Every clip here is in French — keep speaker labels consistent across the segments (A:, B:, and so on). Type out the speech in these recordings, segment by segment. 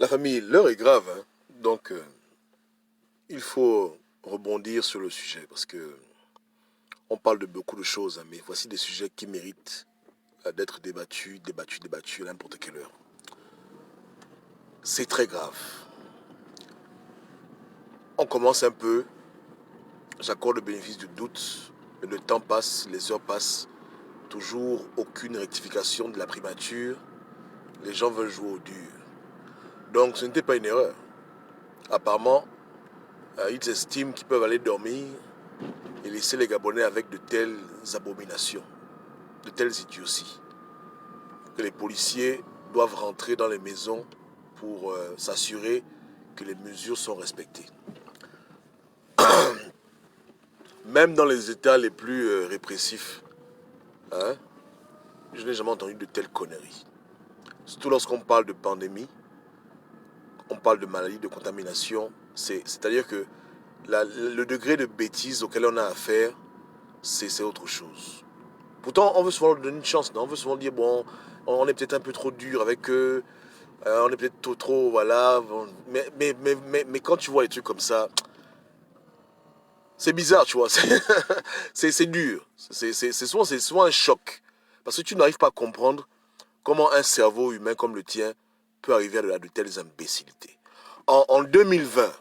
A: La famille, l'heure est grave, hein. Donc il faut rebondir sur le sujet parce que on parle de beaucoup de choses, hein, mais voici des sujets qui méritent d'être débattus à n'importe quelle heure. C'est très grave. On commence un peu, j'accorde le bénéfice du doute, mais le temps passe, les heures passent, toujours aucune rectification de la primature, les gens veulent jouer au dur. Donc ce n'était pas une erreur. Apparemment, ils estiment qu'ils peuvent aller dormir et laisser les Gabonais avec de telles abominations, de telles idioties, que les policiers doivent rentrer dans les maisons pour s'assurer que les mesures sont respectées. Même dans les États les plus répressifs, hein, je n'ai jamais entendu de telles conneries. Surtout lorsqu'on parle de pandémie, on parle de maladies, de contamination, c'est-à-dire que le degré de bêtise auquel on a affaire, c'est autre chose. Pourtant, on veut souvent leur donner une chance, non? On veut souvent dire, bon, on est peut-être un peu trop dur avec eux, on est peut-être trop, voilà. Mais quand tu vois les trucs comme ça, c'est bizarre, tu vois. C'est dur. C'est souvent un choc. Parce que tu n'arrives pas à comprendre comment un cerveau humain comme le tien peut arriver à de telles imbécilités. En 2020,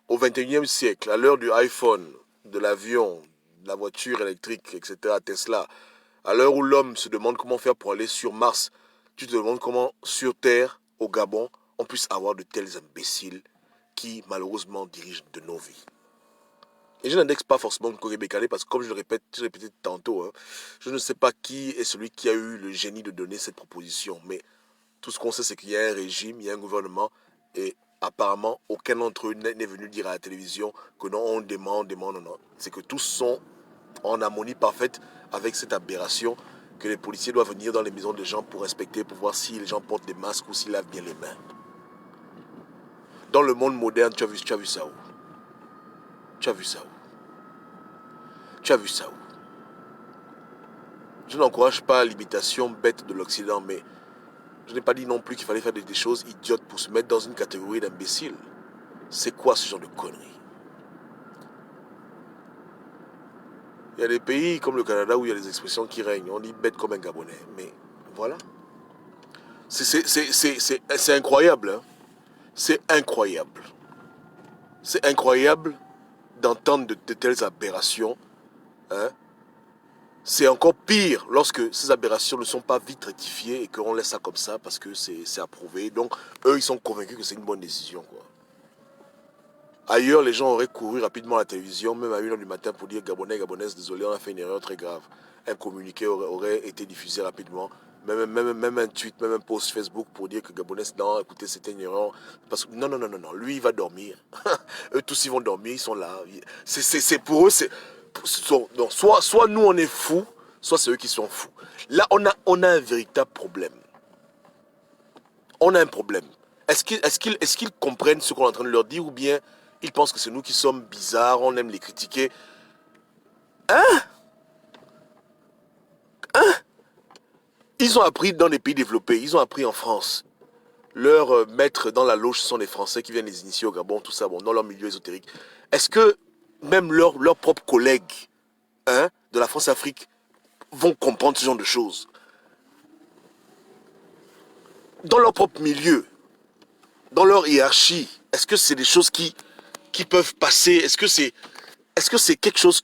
A: au 21e siècle, à l'heure du iPhone, de l'avion, de la voiture électrique, etc., Tesla, à l'heure où l'homme se demande comment faire pour aller sur Mars, tu te demandes comment, sur Terre, au Gabon, on puisse avoir de tels imbéciles qui, malheureusement, dirigent de nos vies. Et je n'indexe pas forcément le Corée Bécalé parce que, comme je le répétais tantôt, hein, je ne sais pas qui est celui qui a eu le génie de donner cette proposition. Mais tout ce qu'on sait, c'est qu'il y a un régime, il y a un gouvernement, et apparemment, aucun d'entre eux n'est venu dire à la télévision que non, on demande, non. C'est que tous sont en harmonie parfaite avec cette aberration que les policiers doivent venir dans les maisons des gens pour inspecter, pour voir si les gens portent des masques ou s'ils lavent bien les mains. Dans le monde moderne, tu as vu ça où? Tu as vu ça où? Tu as vu ça où? Je n'encourage pas l'imitation bête de l'Occident, mais je n'ai pas dit non plus qu'il fallait faire des choses idiotes pour se mettre dans une catégorie d'imbéciles. C'est quoi ce genre de conneries? Il y a des pays comme le Canada où il y a des expressions qui règnent. On dit bête comme un Gabonais. Mais voilà. C'est incroyable. Hein? C'est incroyable. C'est incroyable d'entendre de telles aberrations. Hein? C'est encore pire lorsque ces aberrations ne sont pas vite rectifiées et qu'on laisse ça comme ça parce que c'est approuvé. Donc, eux, ils sont convaincus que c'est une bonne décision, quoi. Ailleurs, les gens auraient couru rapidement à la télévision, même à 1h du matin, pour dire Gabonais, Gabonaises, désolé, on a fait une erreur très grave. Un communiqué aurait été diffusé rapidement. Même un tweet, même un post Facebook pour dire que Gabonais, non, écoutez, c'était une erreur. Parce que non. Lui, il va dormir. Eux tous, ils vont dormir, ils sont là. C'est pour eux, donc, soit nous, on est fous, soit c'est eux qui sont fous. Là, on a un véritable problème. On a un problème. Est-ce qu'ils comprennent ce qu'on est en train de leur dire ou bien ils pensent que c'est nous qui sommes bizarres, on aime les critiquer? Ils ont appris dans les pays développés, ils ont appris en France. Leurs maîtres dans la loge sont les Français qui viennent les initier au Gabon, tout ça, bon, dans leur milieu ésotérique. Est-ce que même leurs propres collègues, hein, de la France-Afrique vont comprendre ce genre de choses? Dans leur propre milieu, dans leur hiérarchie, est-ce que c'est des choses qui peuvent passer? Est-ce que c'est quelque chose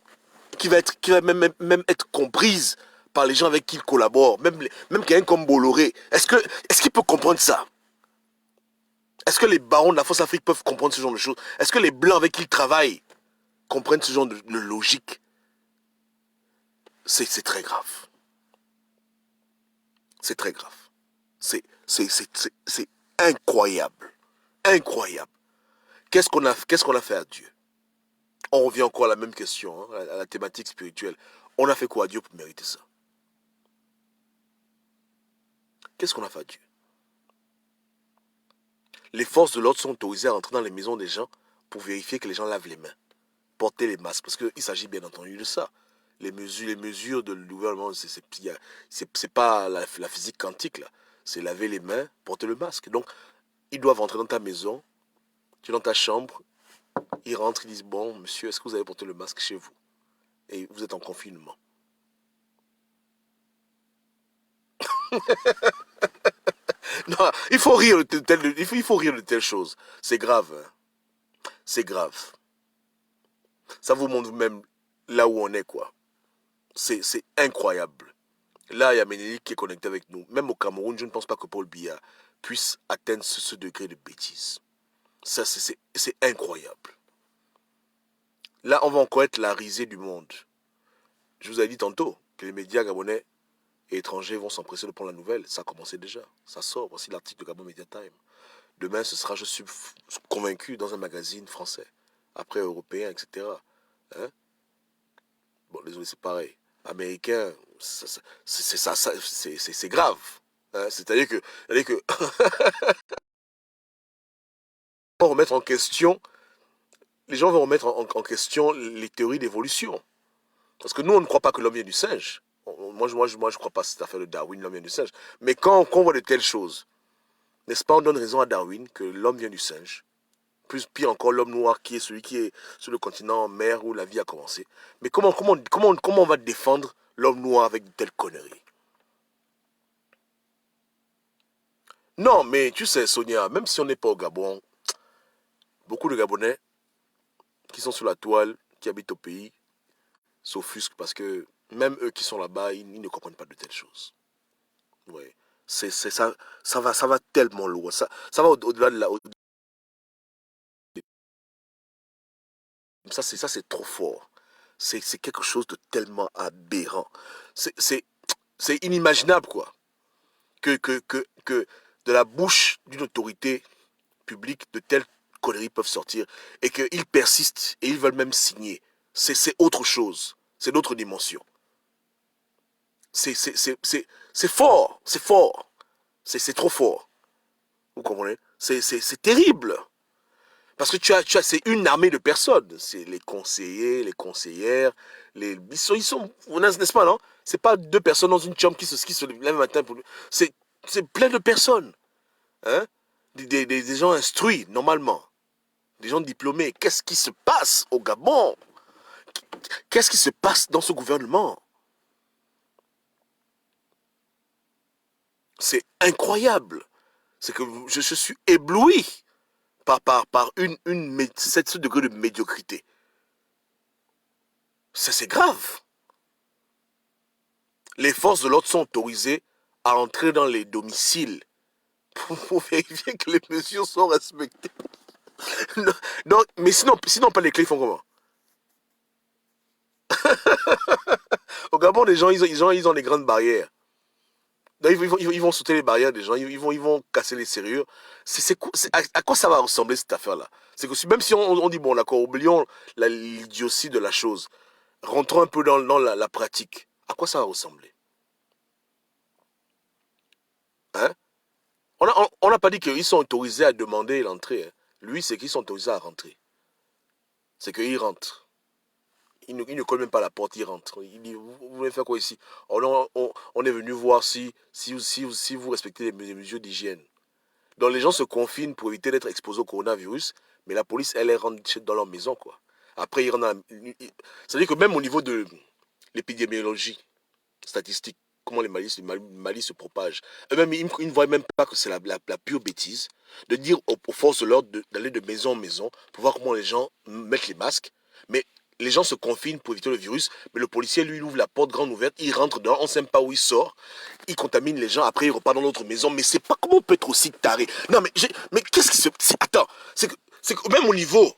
A: qui va même être comprise par les gens avec qui il collabore, même quelqu'un comme Bolloré? Est-ce qu'il peut comprendre ça? Est-ce que les barons de la France-Afrique peuvent comprendre ce genre de choses? Est-ce que les blancs avec qui ils travaillent comprennent ce genre de logique? C'est très grave. C'est très grave. C'est incroyable. Incroyable. Qu'est-ce qu'on a fait à Dieu? On revient encore à la même question, hein, à la thématique spirituelle. On a fait quoi à Dieu pour mériter ça? Qu'est-ce qu'on a fait à Dieu? Les forces de l'ordre sont autorisées à entrer dans les maisons des gens pour vérifier que les gens lavent les mains, porter les masques, parce qu'il s'agit bien entendu de ça. Les mesures de gouvernement, c'est pas la physique quantique, là. C'est laver les mains, porter le masque. Donc, ils doivent rentrer dans ta maison, tu es dans ta chambre, ils rentrent, ils disent, bon, monsieur, est-ce que vous avez porté le masque chez vous? Et vous êtes en confinement. Non, il faut rire de telles choses. C'est grave, hein. C'est grave. Ça vous montre même là où on est, quoi. C'est incroyable. Là, il y a Ménélique qui est connecté avec nous. Même au Cameroun, je ne pense pas que Paul Biya puisse atteindre ce degré de bêtise. Ça, c'est incroyable. Là, on va encore être la risée du monde. Je vous ai dit tantôt que les médias gabonais et étrangers vont s'empresser de prendre la nouvelle. Ça a commencé déjà. Ça sort. Voici l'article de Gabon Media Time. Demain, ce sera, je suis convaincu, dans un magazine français. Après européen, etc. Hein? Bon, désolé, c'est pareil. Américain, c'est grave. Hein? C'est-à-dire que, on va remettre en question, les gens vont remettre en question les théories d'évolution. Parce que nous, on ne croit pas que l'homme vient du singe. Moi, je ne crois pas à cette affaire de Darwin, l'homme vient du singe. Mais quand on voit de telles choses, n'est-ce pas, on donne raison à Darwin que l'homme vient du singe. Plus pire encore, l'homme noir qui est celui qui est sur le continent mer où la vie a commencé. Mais comment on va défendre l'homme noir avec de telles conneries? Non, mais tu sais, Sonia, même si on n'est pas au Gabon, beaucoup de Gabonais qui sont sur la toile, qui habitent au pays, s'offusquent parce que même eux qui sont là-bas, ils ne comprennent pas de telles choses. Ouais. Ça, ça va tellement loin. Ça va au-delà de la. Ça, c'est trop fort. C'est quelque chose de tellement aberrant. C'est inimaginable, quoi. Que de la bouche d'une autorité publique, de telles conneries peuvent sortir et qu'ils persistent et ils veulent même signer. C'est autre chose. C'est d'autres dimensions. C'est fort. C'est fort. C'est trop fort. Vous comprenez? C'est terrible. Parce que c'est une armée de personnes. C'est les conseillers, les conseillères, ils sont, n'est-ce pas, non? C'est pas deux personnes dans une chambre qui se lèvent le matin pour. C'est, c'est plein de personnes. Hein? Des gens instruits, normalement. Des gens diplômés. Qu'est-ce qui se passe au Gabon? Qu'est-ce qui se passe dans ce gouvernement? C'est incroyable. C'est que je suis ébloui par ce degré de médiocrité. C'est grave. Les forces de l'ordre sont autorisées à entrer dans les domiciles pour vérifier que les mesures sont respectées. Non, mais sinon pas les clés, ils font comment? Au Gabon, les gens, ils ont des grandes barrières. Donc, ils vont sauter les barrières des gens, ils vont casser les serrures. À quoi ça va ressembler cette affaire-là? C'est que même si on dit, bon, d'accord, oublions l'idiotie de la chose, rentrons un peu dans la pratique. À quoi ça va ressembler? Hein? On n'a pas dit qu'ils sont autorisés à demander l'entrée. Hein. Lui, c'est qu'ils sont autorisés à rentrer. C'est qu'ils rentrent. Il ne colle même pas la porte, il rentre. Il dit, vous voulez faire quoi ici? On est venu voir si vous respectez les mesures d'hygiène. Donc les gens se confinent pour éviter d'être exposés au coronavirus, mais la police, elle rentre dans leur maison, quoi. Après, ils rentrent c'est-à-dire que même au niveau de l'épidémiologie statistique, comment maladies se propagent, eux-mêmes, ils ne voient même pas que c'est la pure bêtise de dire aux forces de l'ordre d'aller de maison en maison pour voir comment les gens mettent les masques. Mais les gens se confinent pour éviter le virus, mais le policier, lui, il ouvre la porte grande ouverte, il rentre dedans, on ne sait même pas où il sort, il contamine les gens, après il repart dans l'autre maison. Mais c'est pas comment on peut être aussi taré. Non, mais qu'est-ce qui se. Attends, c'est que même au niveau,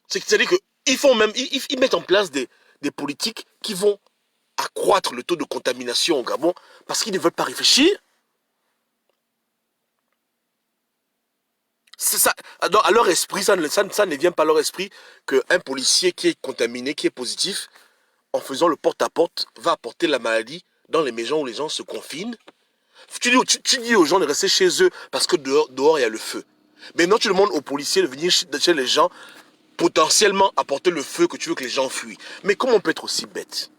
A: c'est-à-dire qu'ils font même, ils mettent en place des politiques qui vont accroître le taux de contamination au Gabon parce qu'ils ne veulent pas réfléchir. Ça, à leur esprit, ça ne vient pas à leur esprit qu'un policier qui est contaminé, qui est positif, en faisant le porte-à-porte, va apporter la maladie dans les maisons où les gens se confinent. Tu dis aux gens de rester chez eux parce que dehors il y a le feu. Mais non, tu demandes aux policiers de venir chez les gens, potentiellement apporter le feu que tu veux que les gens fuient. Mais comment on peut être aussi bête?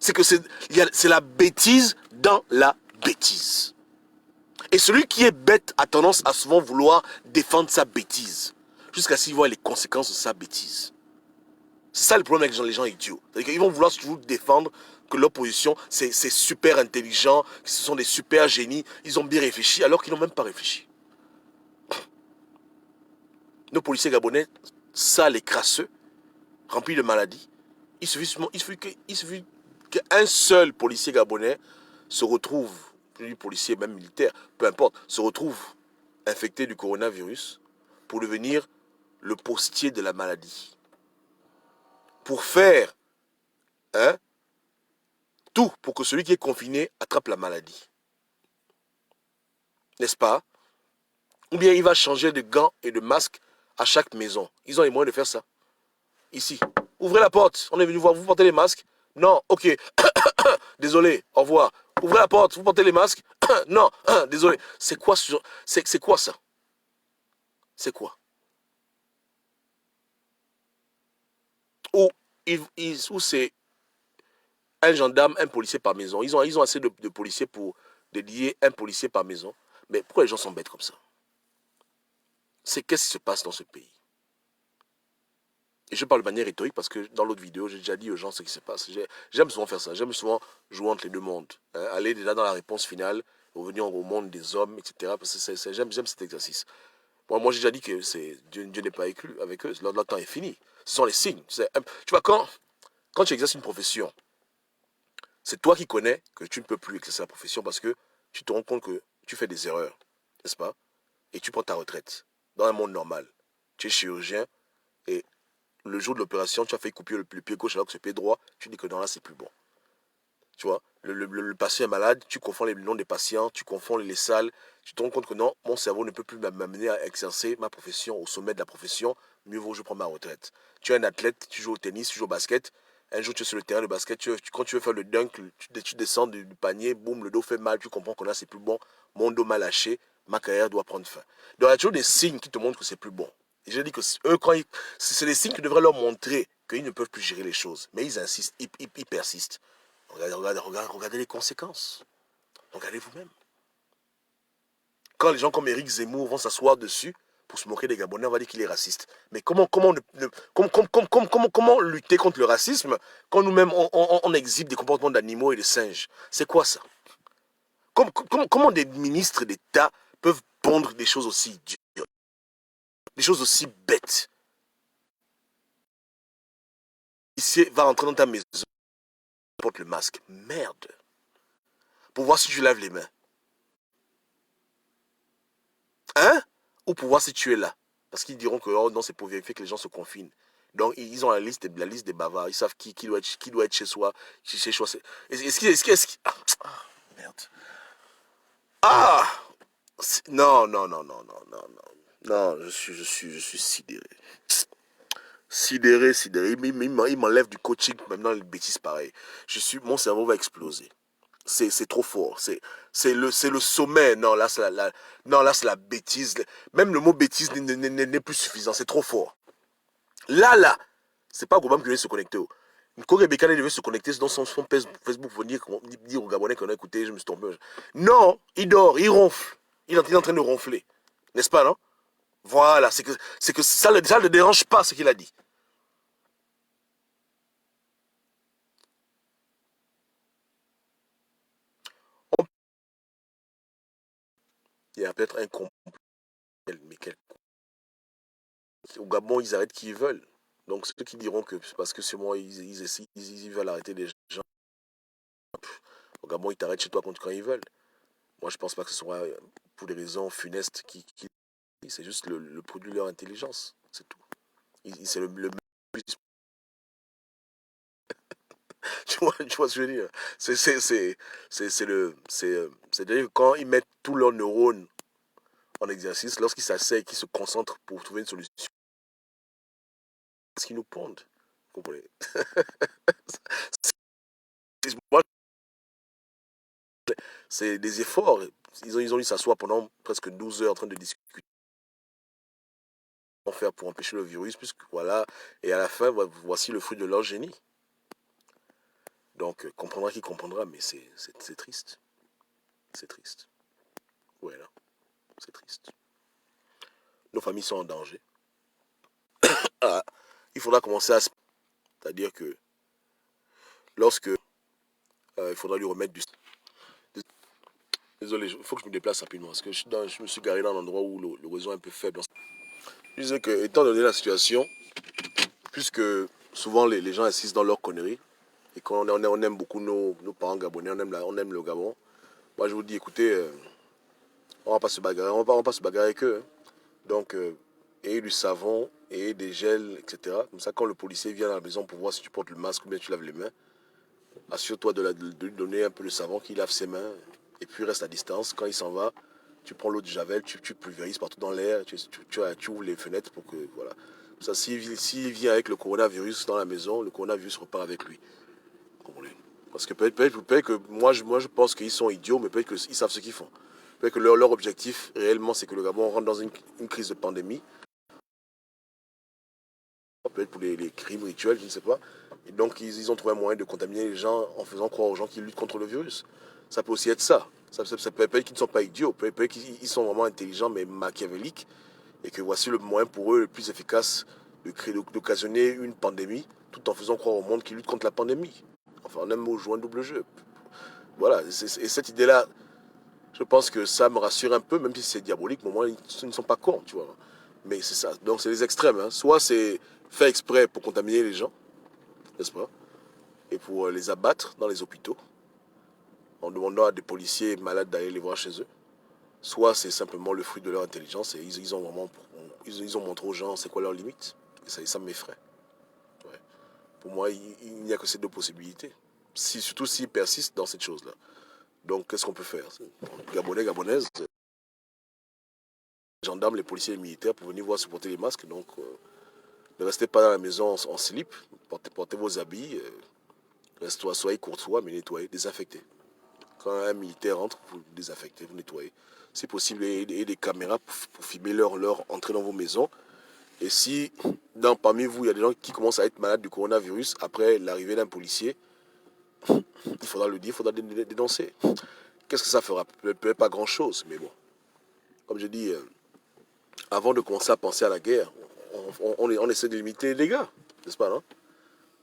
A: C'est que c'est la bêtise dans la bêtise. Et celui qui est bête a tendance à souvent vouloir défendre sa bêtise, jusqu'à ce qu'il voit les conséquences de sa bêtise. C'est ça le problème avec les gens idiots. Ils vont vouloir toujours défendre que l'opposition, c'est super intelligent, que ce sont des super génies, ils ont bien réfléchi, alors qu'ils n'ont même pas réfléchi. Nos policiers gabonais, sales et crasseux, remplis de maladies, il suffit qu'un seul policier gabonais se retrouve, plus policier, même militaire, peu importe, se retrouve infecté du coronavirus pour devenir le postier de la maladie. Pour faire tout pour que celui qui est confiné attrape la maladie. N'est-ce pas? Ou bien il va changer de gants et de masques à chaque maison. Ils ont les moyens de faire ça. Ici. Ouvrez la porte. On est venu voir. Vous portez les masques? Non. Ok. Désolé. Au revoir. Ouvrez la porte. Vous portez les masques? Non. Désolé. C'est quoi ça? C'est quoi? Ou c'est un gendarme, un policier par maison. Ils ont assez de policiers pour dédier un policier par maison. Mais pourquoi les gens sont bêtes comme ça? C'est qu'est-ce qui se passe dans ce pays? Et je parle de manière rhétorique parce que dans l'autre vidéo, j'ai déjà dit aux gens ce qui se passe. J'aime souvent faire ça. J'aime souvent jouer entre les deux mondes. Aller déjà dans la réponse finale, revenir au monde des hommes, etc. Parce que j'aime cet exercice. Moi j'ai déjà dit que Dieu n'est pas avec eux. Leur temps est fini. Ce sont les signes. Tu vois, quand tu exerces une profession, c'est toi qui connais que tu ne peux plus exercer la profession parce que tu te rends compte que tu fais des erreurs, n'est-ce pas? Et tu prends ta retraite. Dans un monde normal, tu es chirurgien et le jour de l'opération, tu as fait couper le pied gauche alors que c'est le pied droit, tu dis que non, là, c'est plus bon. Tu vois, le patient est malade, tu confonds les noms des patients, tu confonds les salles, tu te rends compte que non, mon cerveau ne peut plus m'amener à exercer ma profession au sommet de la profession, mieux vaut que je prends ma retraite. Tu es un athlète, tu joues au tennis, tu joues au basket, un jour tu es sur le terrain de basket, quand tu veux faire le dunk, tu descends du panier, boum, le dos fait mal, tu comprends que là c'est plus bon, mon dos m'a lâché, ma carrière doit prendre fin. Donc il y a toujours des signes qui te montrent que c'est plus bon. Et je dis que eux, c'est des signes qui devraient leur montrer qu'ils ne peuvent plus gérer les choses. Mais ils insistent, ils persistent. Regardez les conséquences. Regardez vous-même. Quand les gens comme Éric Zemmour vont s'asseoir dessus pour se moquer des Gabonais, on va dire qu'il est raciste. Mais comment lutter contre le racisme quand nous-mêmes on exhibe des comportements d'animaux et de singes? C'est quoi ça? Comment des ministres d'État peuvent pondre des choses aussi dures, des choses aussi bêtes? Ici, va rentrer dans ta maison, porte le masque. Merde. Pour voir si tu laves les mains. Hein? Ou pour voir si tu es là. Parce qu'ils diront que oh non, c'est pour vérifier que les gens se confinent. Donc ils ont la liste des bavards. Ils savent qui doit être chez soi. Chez soi. Ah, merde. Ah! Non, non, non, non, non, non, non. Non, je suis sidéré. Sidéré. Il m'enlève du coaching, maintenant les bêtises pareilles. Mon cerveau va exploser. C'est trop fort. C'est le sommet. Non, là, c'est la bêtise. Même le mot bêtise n'est plus suffisant. C'est trop fort. Là, c'est pas Gobam qui veut se connecter. Nkore Bekane devait se connecter dans son Facebook pour dire aux Gabonais qu'on a écouté, je me suis tombé. Non, il dort, il ronfle. Il est en train de ronfler. N'est-ce pas, non? Voilà, c'est que ça ne dérange pas ce qu'il a dit. Il y a peut-être un complot, mais quel. Au Gabon, ils arrêtent qui ils veulent. Donc ceux qui diront que c'est parce que c'est moi, ils veulent arrêter les gens. Au Gabon, ils t'arrêtent chez toi quand ils veulent. Moi, je pense pas que ce soit pour des raisons funestes c'est juste le produit de leur intelligence. C'est tout. C'est le tu vois ce que je veux dire? C'est-à-dire que quand ils mettent tous leurs neurones en exercice, lorsqu'ils s'asseyent et qu'ils se concentrent pour trouver une solution, ce qu'ils nous pondent. Vous comprenez? Moi, c'est des efforts. Ils ont dû s'asseoir pendant presque 12 heures en train de discuter faire pour empêcher le virus, puisque voilà, et à la fin, voici le fruit de leur génie. Donc, comprendra qui comprendra, mais c'est triste. C'est triste. Voilà. familles sont en danger. Ah, il faudra commencer à... C'est-à-dire que lorsque il faudra lui remettre du... Désolé, il faut que je me déplace rapidement parce que je me suis garé dans un endroit où le réseau est un peu faible. Je disais que, étant donné la situation, puisque souvent les gens insistent dans leurs conneries, et qu'on aime beaucoup nos parents gabonais, on aime le Gabon, moi je vous dis, écoutez, on va pas se bagarrer, on va pas se bagarrer avec eux. Hein. Donc, ayez du savon, ayez des gels, etc. Comme ça, quand le policier vient à la maison pour voir si tu portes le masque ou bien tu laves les mains, assure-toi de lui donner un peu de savon, qu'il lave ses mains, et puis reste à distance. Quand il s'en va, tu prends l'eau de Javel, tu pulvérises partout dans l'air, tu ouvres les fenêtres pour que, voilà. Ça, s'il vient avec le coronavirus dans la maison, le coronavirus repart avec lui. Comprenez? Parce que peut-être que moi je pense qu'ils sont idiots, mais peut-être qu'ils savent ce qu'ils font. Peut-être que leur objectif réellement, c'est que le Gabon rentre dans une crise de pandémie. Peut-être pour les crimes rituels, je ne sais pas. Et donc ils ont trouvé un moyen de contaminer les gens en faisant croire aux gens qu'ils luttent contre le virus. Ça peut aussi être ça. Ça peut être qu'ils ne sont pas idiots, peut-être qu'ils sont vraiment intelligents mais machiavéliques et que voici le moyen pour eux le plus efficace d'occasionner une pandémie tout en faisant croire au monde qu'ils luttent contre la pandémie. Enfin, on aime jouer un double jeu. Voilà, et cette idée-là, je pense que ça me rassure un peu, même si c'est diabolique, mais au moins ils ne sont pas cons, tu vois. Mais c'est ça. Donc c'est les extrêmes. Hein. Soit c'est fait exprès pour contaminer les gens, n'est-ce pas? Et pour les abattre dans les hôpitaux, en demandant à des policiers malades d'aller les voir chez eux. Soit c'est simplement le fruit de leur intelligence et ils ont vraiment ils ont montré aux gens c'est quoi leurs limites. Et ça m'effraie. Ouais. Pour moi, il n'y a que ces deux possibilités. Surtout s'ils persistent dans cette chose-là. Donc qu'est-ce qu'on peut faire? Gabonais, Gabonaises, les gendarmes, les policiers, les militaires pour venir voir se porter les masques. Donc ne restez pas dans la maison en slip, portez vos habits, soyez courtois mais nettoyez, désinfectez. Quand un militaire rentre, vous désinfectez, vous nettoyez. Si possible, ayez des caméras pour filmer leur entrée dans vos maisons. Et si parmi vous, il y a des gens qui commencent à être malades du coronavirus après l'arrivée d'un policier, il faudra le dire, il faudra dénoncer. Qu'est-ce que ça fera? Peut-être pas grand-chose, mais bon. Comme je dis, avant de commencer à penser à la guerre, on essaie de limiter les dégâts, n'est-ce pas, non?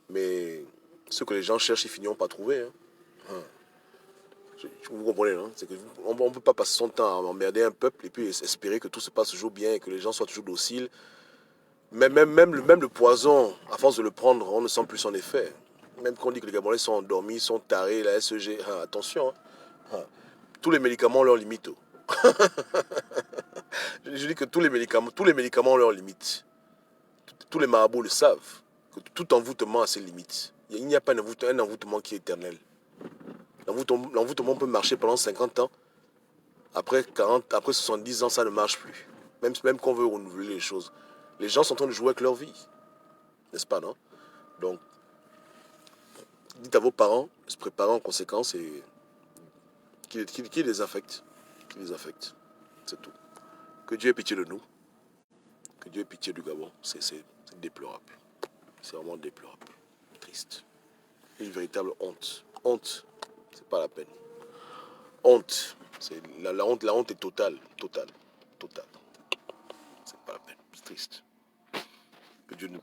A: Mais ce que les gens cherchent, ils finiront par trouver. Hein. Vous comprenez, non? C'est que on ne peut pas passer son temps à emmerder un peuple et puis espérer que tout se passe toujours bien et que les gens soient toujours dociles. Même le poison, à force de le prendre, on ne sent plus son effet. Même quand on dit que les Gabonais sont endormis, ils sont tarés, la SEG, attention. Hein. Tous les médicaments ont leurs limites. Je dis que tous les médicaments ont leurs limites. Tous les marabouts le savent. Que tout envoûtement a ses limites. Il n'y a pas un envoûtement qui est éternel. L'envoûtement peut marcher pendant 50 ans. Après 40, après 70 ans, ça ne marche plus. Même qu'on veut renouveler les choses. Les gens sont en train de jouer avec leur vie. N'est-ce pas, non? Donc, dites à vos parents de se préparer en conséquence et qu'ils les affectent. Qu'ils les affectent. C'est tout. Que Dieu ait pitié de nous. Que Dieu ait pitié du Gabon. C'est déplorable. C'est vraiment déplorable. Triste. Une véritable honte. Honte. C'est pas la peine. Honte. La honte est totale. Totale. Totale. C'est pas la peine. C'est triste. Que Dieu nous